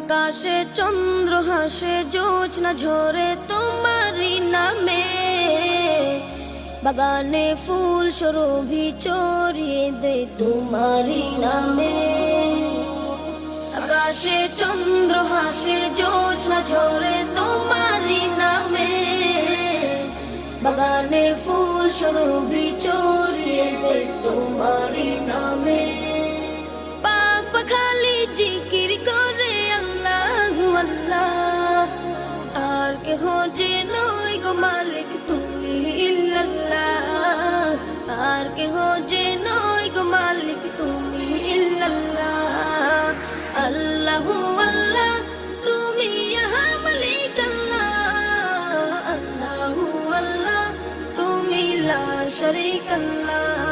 আকাশে চন্দ্র হাসে, জোছনা ঝরে তোমারই নামে, বাগানে ফুল সুরভি ছড়িয়ে দে তোমারই নামে। আকাশে চন্দ্র হাসে, জোছনা ঝরে তোমারই নামে, বাগানে ফুল সুরভি ছড়িয়ে দে তোমারই নামে। পাক পাখালি জিকির করে আল্লাহু আল্লাহ, আর কেহ যে নয় গো মালিক তুমি ইল্লাল্লাহ, আর কেহ যে নয় গো মালিক তুমি ইল্লাল্লাহ। আল্লাহু আল্লাহ তুমি ইহা মালিক আল্লাহ, আল্লাহু আল্লাহ তুমি লা শারীকা আল্লাহ।